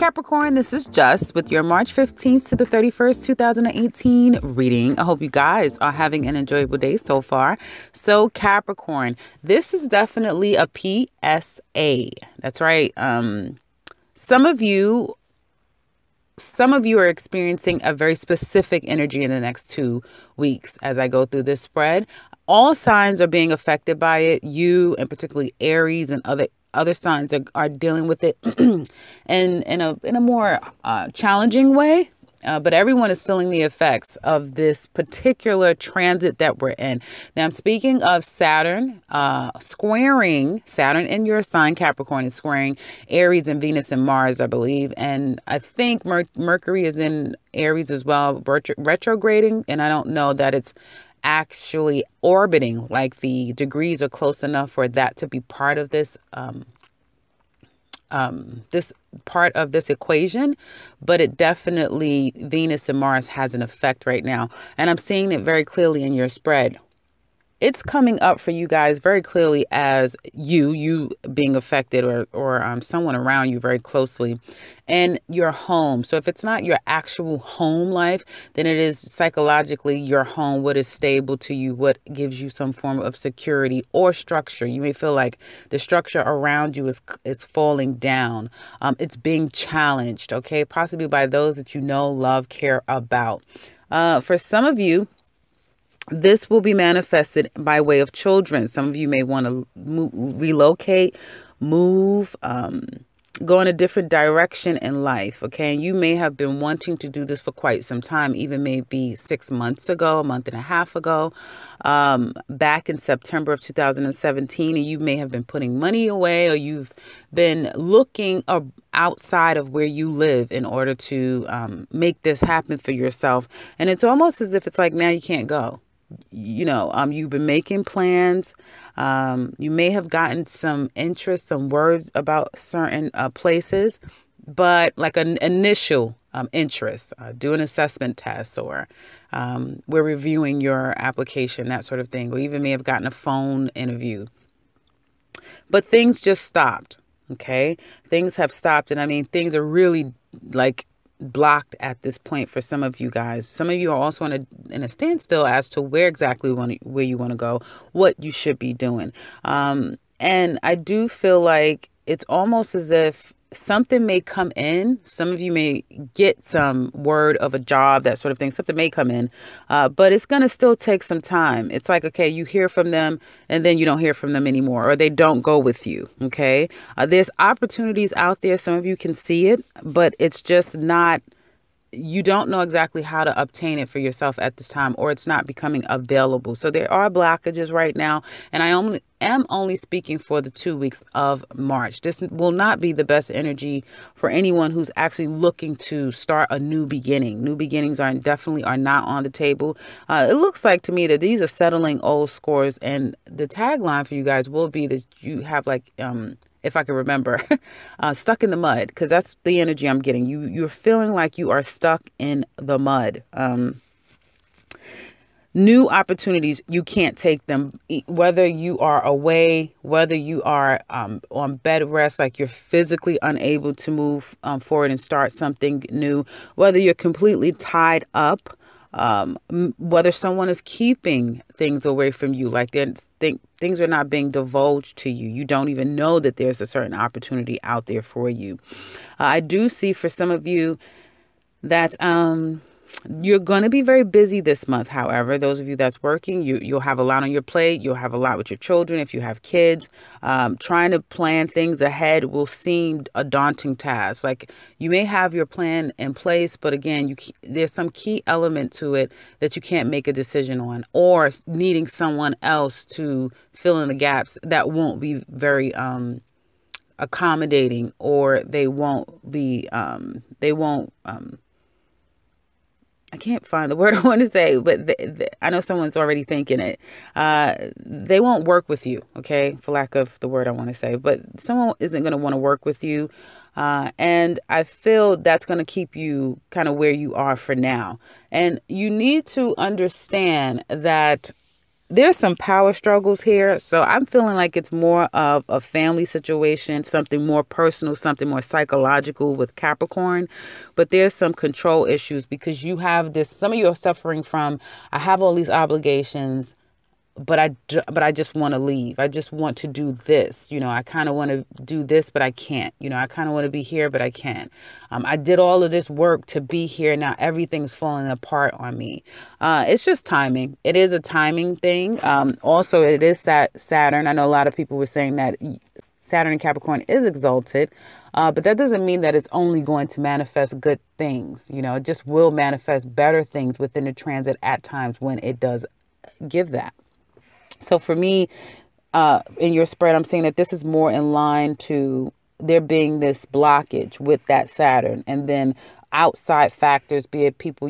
Capricorn, this is Just with your March 15th to the 31st, 2018 reading. I hope you guys are having an enjoyable day so far. So Capricorn, this is definitely a PSA. That's right. Some of you are experiencing a very specific energy in the next 2 weeks as I go through this spread. All signs are being affected by it. You, and particularly Aries and other signs are dealing with it in a more challenging way. But everyone is feeling the effects of this particular transit that we're in. Now, I'm speaking of Saturn squaring Saturn in your sign. Capricorn is squaring Aries and Venus and Mars, I believe. And I think Mercury is in Aries as well, retrograding. And I don't know that it's actually orbiting, like the degrees are close enough for that to be part of this part of this equation, but it definitely, Venus and Mars has an effect right now, and I'm seeing it very clearly in your spread. It's coming up for you guys very clearly as you being affected or someone around you very closely and your home. So if it's not your actual home life, then it is psychologically your home, what is stable to you, what gives you some form of security or structure. You may feel like the structure around you is falling down. It's being challenged, okay, possibly by those that you know, love, care about. For some of you, this will be manifested by way of children. Some of you may want to relocate, move, go in a different direction in life. Okay. And you may have been wanting to do this for quite some time, even maybe 6 months ago, a month and a half ago, back in September of 2017. And you may have been putting money away, or you've been looking outside of where you live in order to make this happen for yourself. And it's almost as if it's like, now you can't go. You know, you've been making plans. You may have gotten some interest, some words about certain places, but like an initial interest, do an assessment test, or we're reviewing your application, that sort of thing, or even may have gotten a phone interview. But things just stopped. Okay, things have stopped. And I mean, things are really like blocked at this point for some of you guys. Some of you are also in a standstill as to where exactly where you want to go, what you should be doing. And I do feel like it's almost as if something may come in. Some of you may get some word of a job, that sort of thing. Something may come in, but it's going to still take some time. It's like, okay, you hear from them and then you don't hear from them anymore, or they don't go with you. Okay. There's opportunities out there. Some of you can see it, but it's just not, you don't know exactly how to obtain it for yourself at this time, or it's not becoming available. So there are blockages right now. And I am only speaking for the 2 weeks of March. This will not be the best energy for anyone who's actually looking to start a new beginning. New beginnings definitely are not on the table. It looks like to me that these are settling old scores. And the tagline for you guys will be that you have like, if I can remember, stuck in the mud, because that's the energy I'm getting. You're feeling like you are stuck in the mud. New opportunities, you can't take them, whether you are away, whether you are on bed rest, like you're physically unable to move forward and start something new, whether you're completely tied up, whether someone is keeping things away from you, like things are not being divulged to you. You don't even know that there's a certain opportunity out there for you. I do see for some of you that you're going to be very busy this month. However, those of you that's working, you'll have a lot on your plate. You'll have a lot with your children. If you have kids, trying to plan things ahead will seem a daunting task. Like, you may have your plan in place, but again, there's some key element to it that you can't make a decision on, or needing someone else to fill in the gaps that won't be very accommodating, or they won't be I can't find the word I want to say, but I know someone's already thinking it. They won't work with you, okay, for lack of the word I want to say. But someone isn't going to want to work with you. And I feel that's going to keep you kind of where you are for now. And you need to understand that there's some power struggles here. So I'm feeling like it's more of a family situation, something more personal, something more psychological with Capricorn. But there's some control issues because you have this, some of you are suffering from, I have all these obligations, but I just want to leave. I just want to do this. I kind of want to do this, but I can't. I kind of want to be here, but I can't. I did all of this work to be here. Now everything's falling apart on me. It's just timing. It is a timing thing. Also, it is Saturn. I know a lot of people were saying that Saturn in Capricorn is exalted, but that doesn't mean that it's only going to manifest good things. It just will manifest better things within the transit at times when it does give that. So for me, in your spread, I'm saying that this is more in line to there being this blockage with that Saturn, and then outside factors, be it people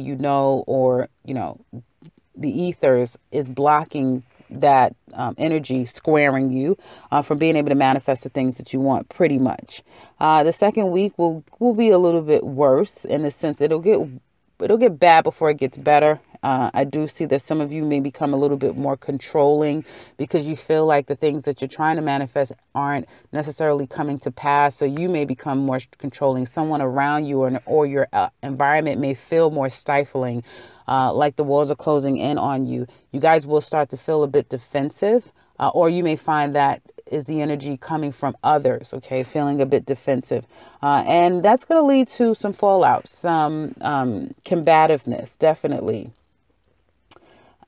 or, the ethers is blocking that energy, squaring you from being able to manifest the things that you want pretty much. The second week will be a little bit worse in the sense it'll get bad before it gets better. I do see that some of you may become a little bit more controlling because you feel like the things that you're trying to manifest aren't necessarily coming to pass. So you may become more controlling. Someone around you or your environment may feel more stifling, like the walls are closing in on you. You guys will start to feel a bit defensive, or you may find that is the energy coming from others, okay, feeling a bit defensive. And that's going to lead to some fallout, some combativeness, definitely.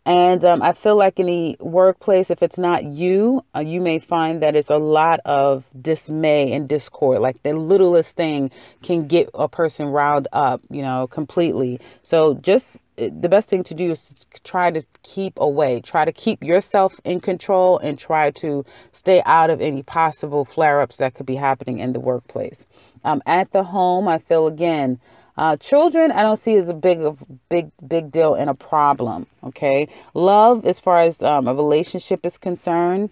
And I feel like in the workplace, if it's not you, you may find that it's a lot of dismay and discord. Like the littlest thing can get a person riled up, completely. So just the best thing to do is try to keep away, try to keep yourself in control and try to stay out of any possible flare-ups that could be happening in the workplace. At the home, I feel again, children, I don't see as a big deal and a problem. Okay. Love, as far as a relationship is concerned.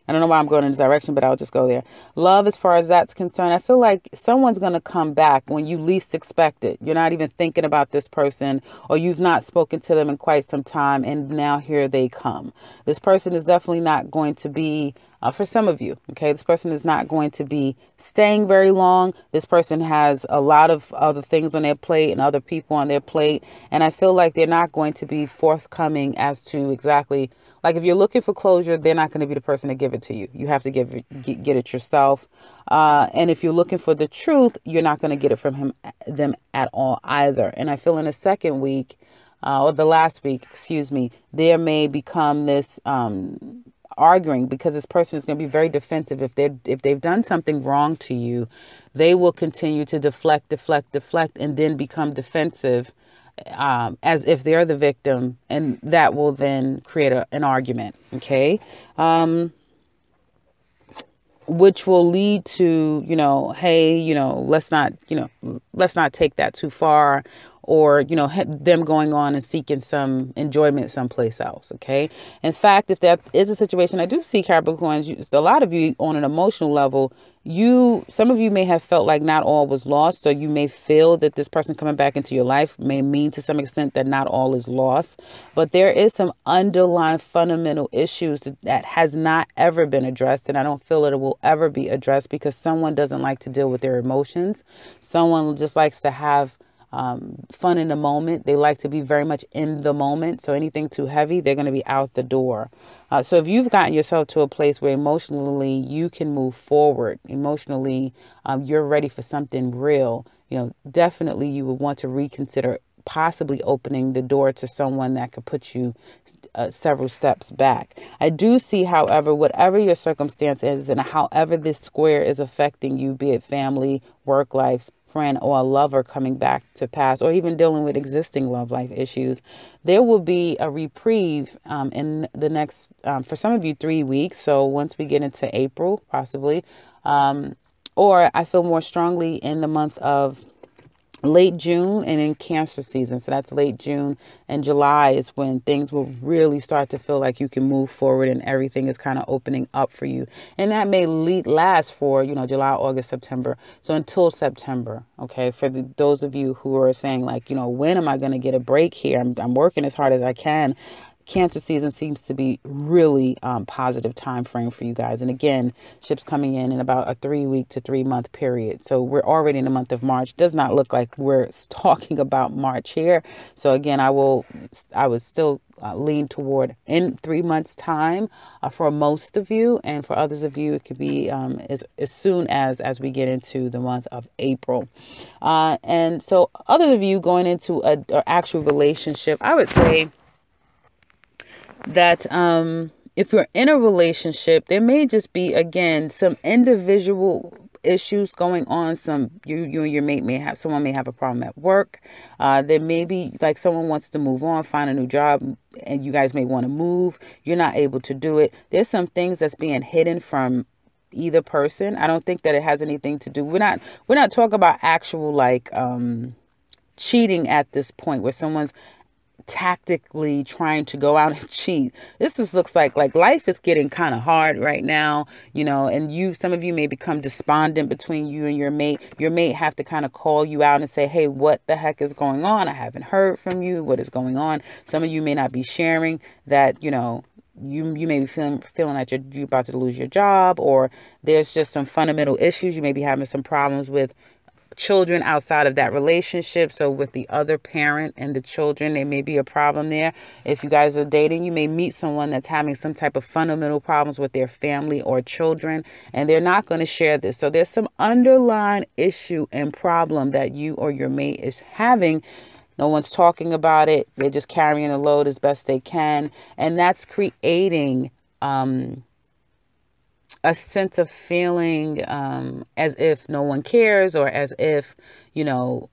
I don't know why I'm going in this direction, but I'll just go there. Love, as far as that's concerned, I feel like someone's going to come back when you least expect it. You're not even thinking about this person, or you've not spoken to them in quite some time, and now here they come. This person is definitely not going to be, for some of you, okay, this person is not going to be staying very long. This person has a lot of other things on their plate and other people on their plate, and I feel like they're not going to be forthcoming as to exactly, like if you're looking for closure, they're not going to be the person to give it to you. You have to get it yourself. And if you're looking for the truth, you're not going to get it from them at all either. And I feel in the second week, or the last week, excuse me, there may become this arguing, because this person is going to be very defensive. If they've done something wrong to you, they will continue to deflect, and then become defensive, as if they're the victim, and that will then create an argument. Okay. Which will lead to, hey, let's not take that too far, or, them going on and seeking some enjoyment someplace else. Okay. In fact, if that is a situation, I do see Capricorns, a lot of you on an emotional level, some of you may have felt like not all was lost, or you may feel that this person coming back into your life may mean to some extent that not all is lost, but there is some underlying fundamental issues that has not ever been addressed, and I don't feel that it will ever be addressed, because someone doesn't like to deal with their emotions. Someone just likes to have fun in the moment. They like to be very much in the moment. So anything too heavy, they're going to be out the door. So if you've gotten yourself to a place where emotionally you can move forward, emotionally you're ready for something real, definitely you would want to reconsider possibly opening the door to someone that could put you several steps back. I do see, however, whatever your circumstance is and however this square is affecting you, be it family, work life, friend, or a lover coming back to pass, or even dealing with existing love life issues, there will be a reprieve in the next, for some of you, 3 weeks. So once we get into April, possibly, or I feel more strongly in the month of late June and in Cancer season. So that's late June, and July is when things will really start to feel like you can move forward and everything is kind of opening up for you. And that may last for, July, August, September. So until September, okay, for those of you who are saying like, when am I going to get a break here? I'm working as hard as I can. Cancer season seems to be really positive time frame for you guys. And again, ships coming in about a 3-week to 3-month period. So we're already in the month of March. Does not look like we're talking about March here. So again, I would still lean toward in 3 months time for most of you, and for others of you, it could be as soon as we get into the month of April. And so others of you going into an actual relationship, I would say that if you're in a relationship, there may just be, again, some individual issues going on. You and your mate someone may have a problem at work. There may be like someone wants to move on, find a new job, and you guys may want to move. You're not able to do it. There's some things that's being hidden from either person. I don't think that it has anything to do. We're not talking about actual like cheating at this point where someone's tactically trying to go out and cheat. This just looks like life is getting kind of hard right now, and some of you may become despondent between you and your mate. Your mate have to kind of call you out and say, hey, what the heck is going on? I haven't heard from you. What is going on? Some of you may not be sharing that, you may be feeling that you're about to lose your job, or there's just some fundamental issues. You may be having some problems with children outside of that relationship. So with the other parent and the children, there may be a problem there. If you guys are dating, you may meet someone that's having some type of fundamental problems with their family or children, and they're not going to share this. So there's some underlying issue and problem that you or your mate is having. No one's talking about it. They're just carrying the load as best they can. And that's creating a sense of feeling as if no one cares, or as if, you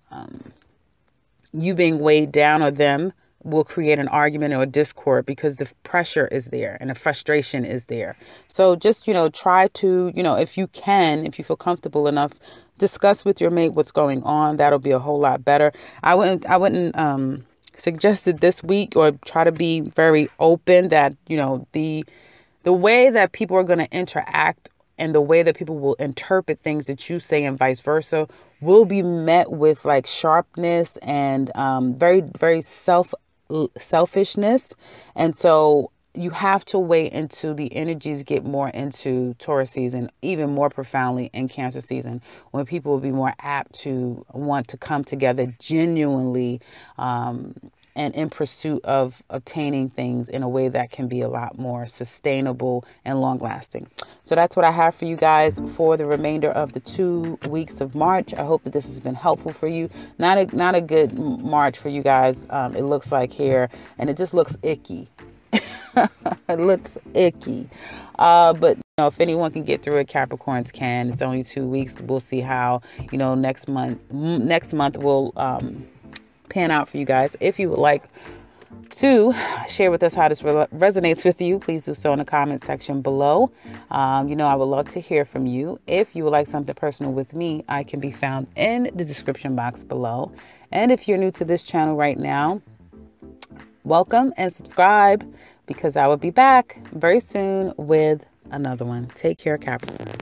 being weighed down, or them, will create an argument or a discord because the pressure is there and the frustration is there. So just, try to, if you feel comfortable enough, discuss with your mate what's going on. That'll be a whole lot better. I wouldn't suggest it this week, or try to be very open that, the way that people are going to interact and the way that people will interpret things that you say and vice versa will be met with like sharpness and very, very selfishness. And so you have to wait until the energies get more into Taurus season, even more profoundly in Cancer season, when people will be more apt to want to come together genuinely and in pursuit of obtaining things in a way that can be a lot more sustainable and long lasting. So that's what I have for you guys for the remainder of the 2 weeks of March. I hope that this has been helpful for you. Not a good March for you guys. It looks like here, and it just looks icky. It looks icky. But if anyone can get through it, Capricorns can. It's only 2 weeks. We'll see how, next month will pan out for you guys. If you would like to share with us how this resonates with you, please do so in the comment section below. I would love to hear from you. If you would like something personal with me, I can be found in the description box below. And if you're new to this channel right now, welcome and subscribe, because I will be back very soon with another one. Take care, Capricorn.